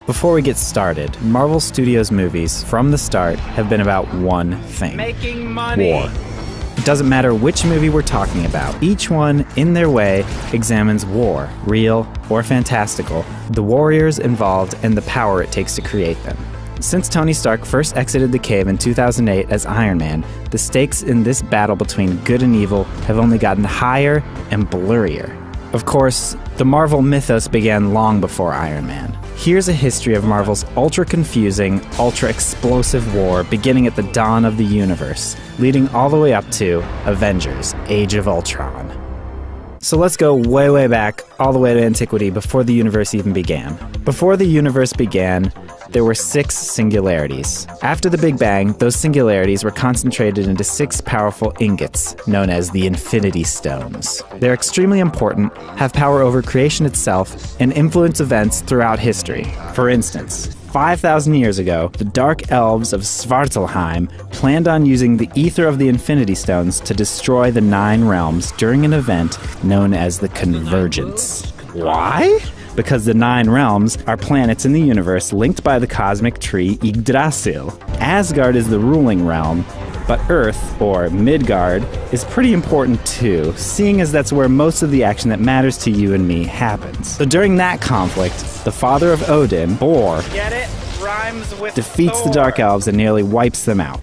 Before we get started, Marvel Studios movies, from the start, have been about one thing. Making money! War. It doesn't matter which movie we're talking about. Each one, in their way, examines war, real or fantastical, the warriors involved, and the power it takes to create them. Since Tony Stark first exited the cave in 2008 as Iron Man, the stakes in this battle between good and evil have only gotten higher and blurrier. Of course, the Marvel mythos began long before Iron Man. Here's a history of Marvel's ultra-confusing, ultra-explosive war beginning at the dawn of the universe, leading all the way up to Avengers: Age of Ultron. So let's go way, way back, all the way to antiquity, before the universe even began. Before the universe began, there were 6 singularities. After the Big Bang, those singularities were concentrated into 6 powerful ingots, known as the Infinity Stones. They're extremely important, have power over creation itself, and influence events throughout history. For instance, 5,000 years ago, the Dark Elves of Svartalheim planned on using the ether of the Infinity Stones to destroy the 9 realms during an event known as the Convergence. Why? Because the 9 realms are planets in the universe linked by the cosmic tree Yggdrasil. Asgard is the ruling realm, but Earth, or Midgard, is pretty important too, seeing as that's where most of the action that matters to you and me happens. So during that conflict, the father of Odin, Bor, Get it? Rhymes with defeats Thor. the Dark Elves and nearly wipes them out,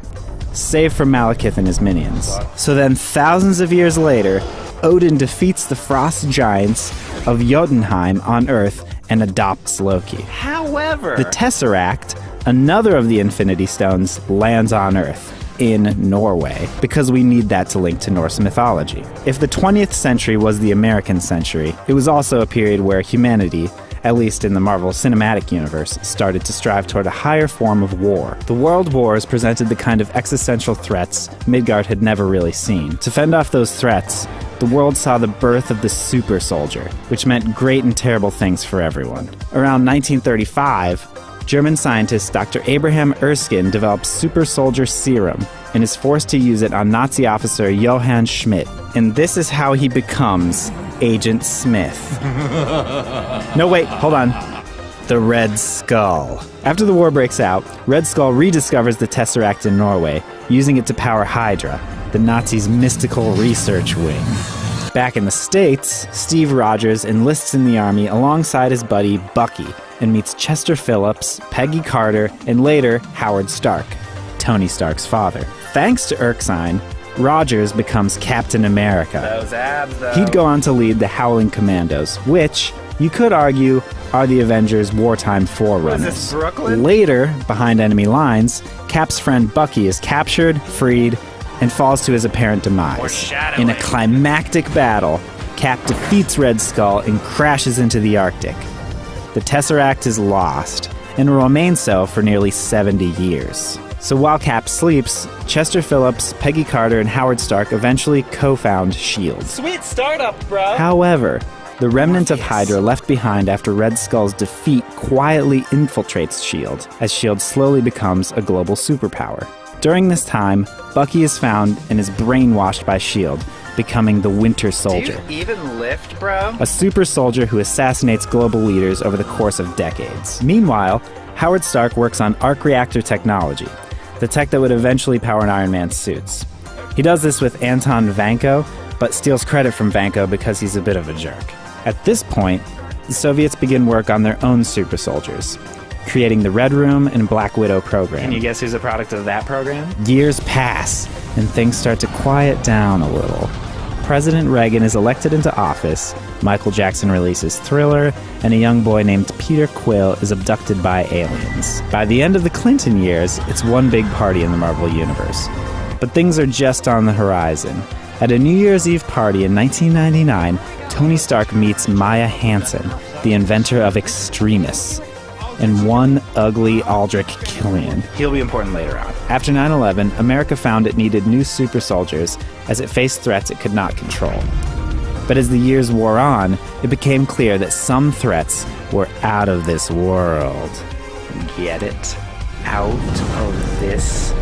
save for Malekith and his minions. So then, thousands of years later, Odin defeats the frost giants of Jotunheim on Earth and adopts Loki. However, The Tesseract, another of the Infinity Stones, lands on Earth, in Norway, because we need that to link to Norse mythology. If the 20th century was the American century, it was also a period where humanity, at least in the Marvel Cinematic Universe, started to strive toward a higher form of war. The World Wars presented the kind of existential threats Midgard had never really seen. To fend off those threats, the world saw the birth of the super soldier, which meant great and terrible things for everyone. Around 1935, German scientist Dr. Abraham Erskine develops super soldier serum and is forced to use it on Nazi officer Johann Schmidt. And this is how he becomes Agent Smith. No, wait, hold on. The Red Skull. After the war breaks out, Red Skull rediscovers the Tesseract in Norway, using it to power Hydra, the Nazis' mystical research wing. Back in the States, Steve Rogers enlists in the army alongside his buddy Bucky and meets Chester Phillips, Peggy Carter, and later Howard Stark, Tony Stark's father. Thanks to Erskine, Rogers becomes Captain America. those abs, though. He'd go on to lead the Howling Commandos, which, you could argue, are the Avengers' wartime forerunners. Was this Brooklyn? Later, behind enemy lines, Cap's friend Bucky is captured, freed, and falls to his apparent demise. Foreshadowing. In a climactic battle, Cap defeats Red Skull and crashes into the Arctic. The Tesseract is lost, and will remain so for nearly 70 years. So while Cap sleeps, Chester Phillips, Peggy Carter, and Howard Stark eventually co-found S.H.I.E.L.D. Sweet startup, bro. However, the remnant of Hydra left behind after Red Skull's defeat quietly infiltrates S.H.I.E.L.D., as S.H.I.E.L.D. slowly becomes a global superpower. During this time, Bucky is found and is brainwashed by S.H.I.E.L.D., becoming the Winter Soldier, Do you even lift, bro? a super soldier who assassinates global leaders over the course of decades. Meanwhile, Howard Stark works on arc reactor technology, the tech that would eventually power Iron Man's suits. He does this with Anton Vanko, but steals credit from Vanko because he's a bit of a jerk. At this point, the Soviets begin work on their own super soldiers, creating the Red Room and Black Widow program. Can you guess who's a product of that program? Years pass, and things start to quiet down a little. President Reagan is elected into office, Michael Jackson releases Thriller, and a young boy named Peter Quill is abducted by aliens. By the end of the Clinton years, it's one big party in the Marvel Universe. But things are just on the horizon. At a New Year's Eve party in 1999, Tony Stark meets Maya Hansen, the inventor of Extremis, and one ugly Aldrich Killian. He'll be important later on. After 9/11, America found it needed new super soldiers as it faced threats it could not control. But as the years wore on, it became clear that some threats were out of this world. Get it? Out of this.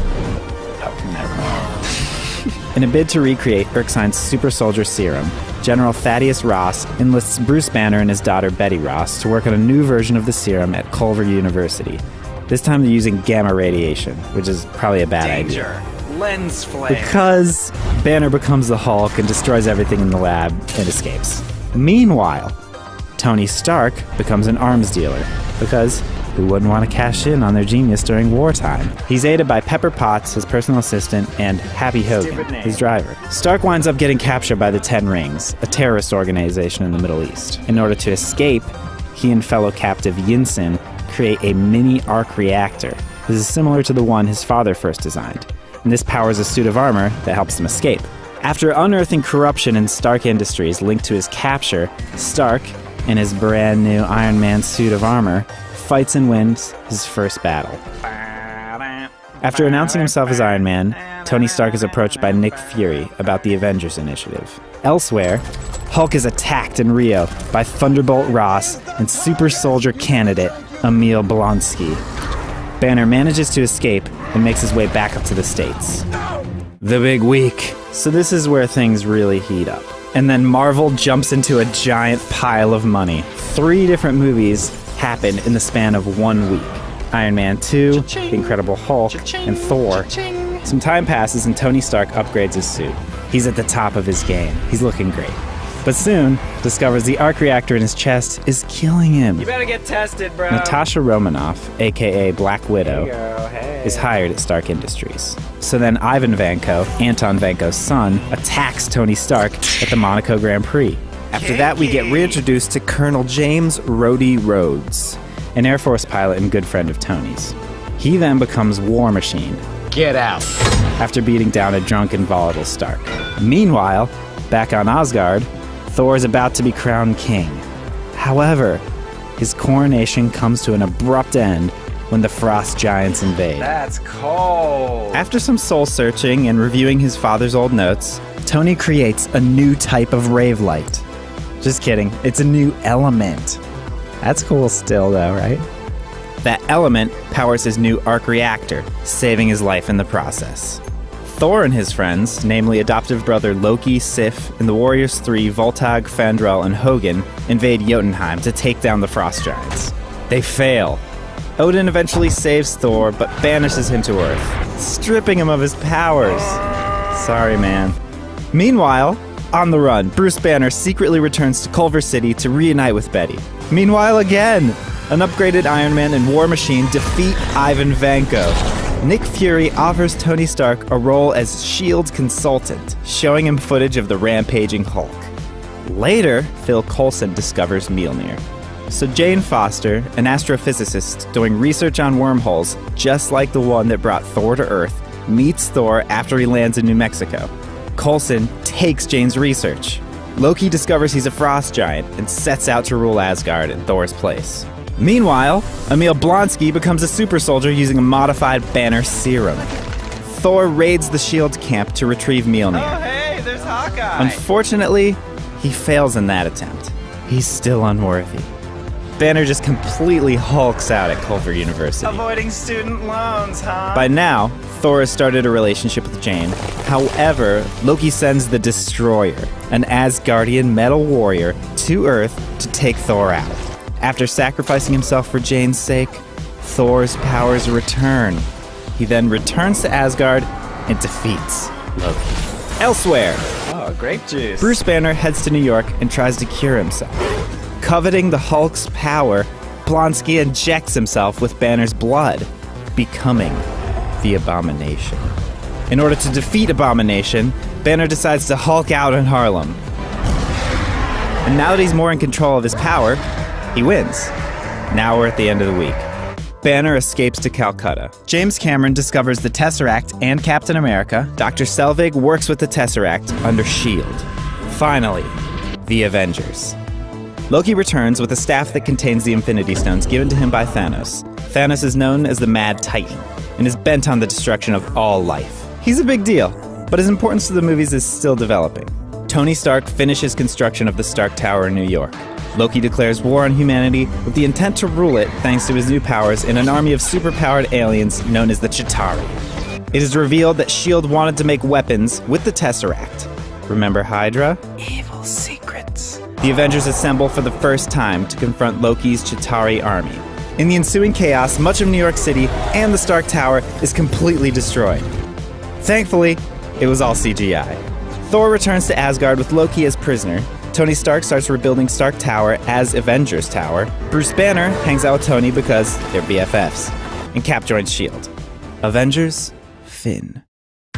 Oh, never mind. In a bid to recreate Erskine's super soldier serum, General Thaddeus Ross enlists Bruce Banner and his daughter Betty Ross to work on a new version of the serum at Culver University. This time they're using gamma radiation, which is probably a bad idea. Lens flare. Because Banner becomes the Hulk and destroys everything in the lab and escapes. Meanwhile, Tony Stark becomes an arms dealer, because who wouldn't want to cash in on their genius during wartime? He's aided by Pepper Potts, his personal assistant, and Happy Hogan, his driver. Stark winds up getting captured by the Ten Rings, a terrorist organization in the Middle East. In order to escape, he and fellow captive Yinsen create a mini arc reactor. This is similar to the one his father first designed, and this powers a suit of armor that helps him escape. After unearthing corruption in Stark Industries linked to his capture, Stark, in his brand new Iron Man suit of armor, fights and wins his first battle. After announcing himself as Iron Man, Tony Stark is approached by Nick Fury about the Avengers Initiative. Elsewhere, Hulk is attacked in Rio by Thunderbolt Ross and super soldier candidate Emil Blonsky. Banner manages to escape and makes his way back up to the States. The big week. So this is where things really heat up. And then Marvel jumps into a giant pile of money. 3 different movies happen in the span of 1 week. Iron Man 2, The Incredible Hulk, and Thor. Some time passes and Tony Stark upgrades his suit. He's at the top of his game. He's looking great. But soon discovers the arc reactor in his chest is killing him. You better get tested, bro. Natasha Romanoff, aka Black Widow, is hired at Stark Industries. So then Ivan Vanko, Anton Vanko's son, attacks Tony Stark at the Monaco Grand Prix. After that, we get reintroduced to Colonel James Rhodey Rhodes, an Air Force pilot and good friend of Tony's. He then becomes War Machine. Get out. After beating down a drunk and volatile Stark. Meanwhile, back on Asgard, Thor is about to be crowned king. However, his coronation comes to an abrupt end when the Frost Giants invade. That's cold. After some soul-searching and reviewing his father's old notes, Tony creates a new type of rave light. Just kidding, it's a new element. That's cool still though, right? That element powers his new arc reactor, saving his life in the process. Thor and his friends, namely adoptive brother Loki, Sif, and the Warriors 3, Voltag, Fandral, and Hogan, invade Jotunheim to take down the Frost Giants. They fail. Odin eventually saves Thor, but banishes him to Earth, stripping him of his powers. Sorry, man. Meanwhile, on the run, Bruce Banner secretly returns to Culver City to reunite with Betty. Meanwhile again, an upgraded Iron Man and War Machine defeat Ivan Vanko. Nick Fury offers Tony Stark a role as S.H.I.E.L.D. consultant, showing him footage of the rampaging Hulk. Later, Phil Coulson discovers Mjolnir. So Jane Foster, an astrophysicist doing research on wormholes, just like the one that brought Thor to Earth, meets Thor after he lands in New Mexico. Coulson takes Jane's research. Loki discovers he's a frost giant and sets out to rule Asgard in Thor's place. Meanwhile, Emil Blonsky becomes a super soldier using a modified Banner serum. Thor raids the S.H.I.E.L.D. camp to retrieve Mjolnir. Oh, hey, there's Hawkeye. Unfortunately, he fails in that attempt. He's still unworthy. Banner just completely hulks out at Culver University. Avoiding student loans, huh? By now, Thor has started a relationship with Jane. However, Loki sends the Destroyer, an Asgardian metal warrior, to Earth to take Thor out. After sacrificing himself for Jane's sake, Thor's powers return. He then returns to Asgard and defeats Loki. Elsewhere, Oh, grape juice. Bruce Banner heads to New York and tries to cure himself. Coveting the Hulk's power, Blonsky injects himself with Banner's blood, becoming the Abomination. In order to defeat Abomination, Banner decides to Hulk out in Harlem. And now that he's more in control of his power, he wins. Now we're at the end of the week. Banner escapes to Calcutta. James Cameron discovers the Tesseract and Captain America. Dr. Selvig works with the Tesseract under S.H.I.E.L.D. Finally, the Avengers. Loki returns with a staff that contains the Infinity Stones given to him by Thanos. Thanos is known as the Mad Titan and is bent on the destruction of all life. He's a big deal, but his importance to the movies is still developing. Tony Stark finishes construction of the Stark Tower in New York. Loki declares war on humanity with the intent to rule it thanks to his new powers in an army of superpowered aliens known as the Chitauri. It is revealed that S.H.I.E.L.D. wanted to make weapons with the Tesseract. Remember Hydra? Evil secret. The Avengers assemble for the first time to confront Loki's Chitauri army. In the ensuing chaos, much of New York City and the Stark Tower is completely destroyed. Thankfully, it was all CGI. Thor returns to Asgard with Loki as prisoner. Tony Stark starts rebuilding Stark Tower as Avengers Tower. Bruce Banner hangs out with Tony because they're BFFs. And Cap joins S.H.I.E.L.D. Avengers, Finn.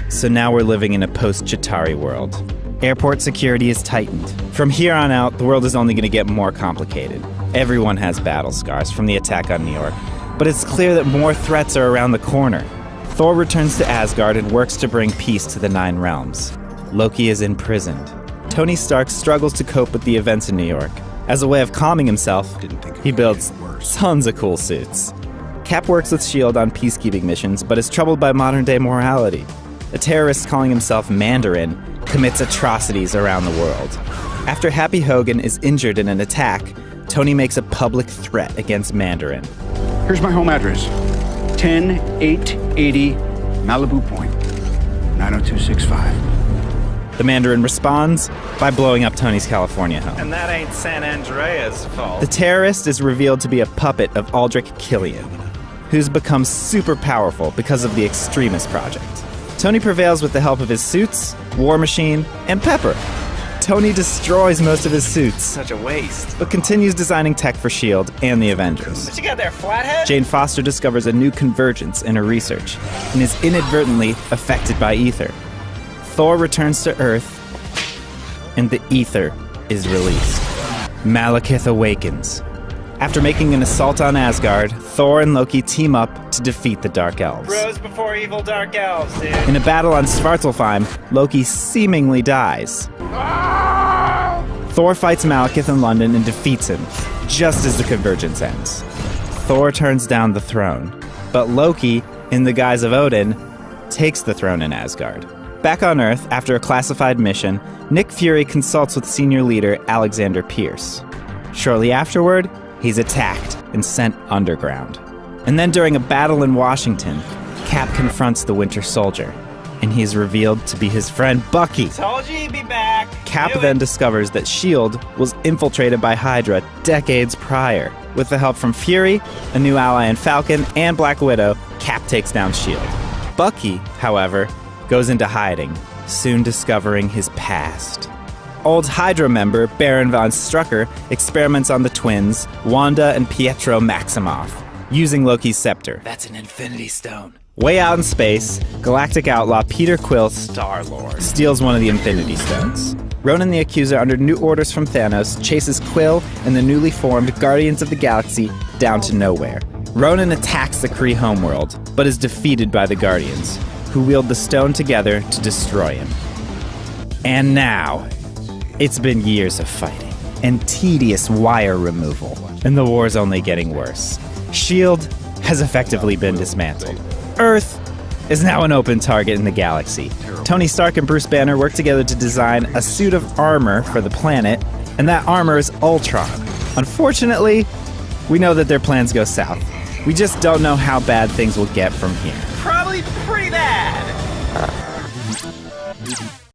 So now we're living in a post-Chitauri world. Airport security is tightened. From here on out, the world is only going to get more complicated. Everyone has battle scars from the attack on New York, but it's clear that more threats are around the corner. Thor returns to Asgard and works to bring peace to the Nine Realms. Loki is imprisoned. Tony Stark struggles to cope with the events in New York. As a way of calming himself, he builds tons of cool suits. Cap works with S.H.I.E.L.D. on peacekeeping missions, but is troubled by modern-day morality. A terrorist calling himself Mandarin commits atrocities around the world. After Happy Hogan is injured in an attack, Tony makes a public threat against Mandarin. Here's my home address. 10880 Malibu Point, 90265. The Mandarin responds by blowing up Tony's California home. And that ain't San Andreas' fault. The terrorist is revealed to be a puppet of Aldrich Killian, who's become super powerful because of the Extremis Project. Tony prevails with the help of his suits, War Machine, and Pepper. Tony destroys most of his suits, Such a waste. but continues designing tech for S.H.I.E.L.D. and the Avengers. What you got there, flathead? Jane Foster discovers a new convergence in her research and is inadvertently affected by ether. Thor returns to Earth, and the ether is released. Malekith awakens. After making an assault on Asgard, Thor and Loki team up to defeat the Dark Elves. Bros before evil dark elves, dude. In a battle on Svartalfheim, Loki seemingly dies. Thor fights Malekith in London and defeats him, just as the convergence ends. Thor turns down the throne, but Loki, in the guise of Odin, takes the throne in Asgard. Back on Earth, after a classified mission, Nick Fury consults with senior leader Alexander Pierce. Shortly afterward, he's attacked and sent underground. And then during a battle in Washington, Cap confronts the Winter Soldier, and he is revealed to be his friend Bucky. Told you he'd be back. Cap Knew then it. discovers that S.H.I.E.L.D. was infiltrated by Hydra decades prior. With the help from Fury, a new ally in Falcon, and Black Widow, Cap takes down S.H.I.E.L.D. Bucky, however, goes into hiding, soon discovering his past. Old Hydra member Baron von Strucker experiments on the twins, Wanda and Pietro Maximoff, using Loki's scepter. That's an Infinity Stone. Way out in space, galactic outlaw Peter Quill, Star-Lord, steals one of the Infinity Stones. Ronan the Accuser, under new orders from Thanos, chases Quill and the newly formed Guardians of the Galaxy down to nowhere. Ronan attacks the Kree homeworld, but is defeated by the Guardians, who wield the stone together to destroy him. And now, it's been years of fighting and tedious wire removal, and the war's only getting worse. S.H.I.E.L.D. has effectively been dismantled. Earth is now an open target in the galaxy. Tony Stark and Bruce Banner work together to design a suit of armor for the planet, and that armor is Ultron. Unfortunately, we know that their plans go south. We just don't know how bad things will get from here. Probably pretty bad.